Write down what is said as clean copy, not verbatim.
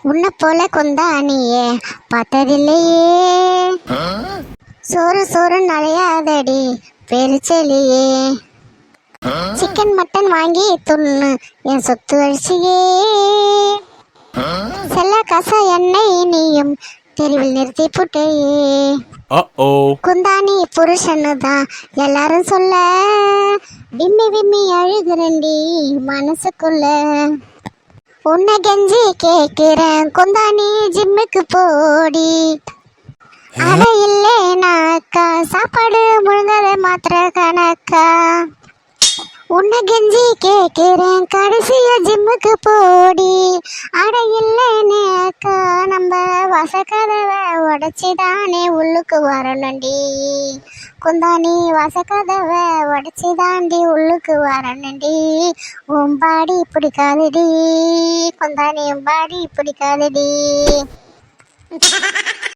உன்னை போல கொந்தானியே பார்த்ததில்லையே. சோறு சோறு நலையாதடி பெருச்செலியே. சிக்கன் மட்டன் வாங்கி துண்ணு என் சொத்து அழிச்சியே. செல்ல கச எண்ணெய் நீயும் தெருவில் நிறுத்தி புட்டையே. குந்தாணி புருஷனு தான் எல்லாரும் சொல்ல, விம்மி விம்மி அழுகுறண்டி மனசுக்குள்ள. உன்னை கெஞ்சி கேக்குறேன் குந்தாணி ஜிம்முக்கு போடி. அட இல்லேனாக்கா சாப்பாடு முழுங்காத மாத்திர கணக்கா. உன்னை கெஞ்சி கேக்குறேன் கடைசியா ஜிம்முக்கு போடி. அட இல்லேனாக்கா நம்ம வாசக்கதவை உடைச்சிதானே உள்ளுக்கு வரணுண்டி. குந்தாணி வாசக்கதவை உடைச்சிதாண்டி உள்ளுக்கு வரணுண்டி. உன் பாடி பிடிக்காதடி குந்தாணி, உன் பாடி பிடிக்காதடி.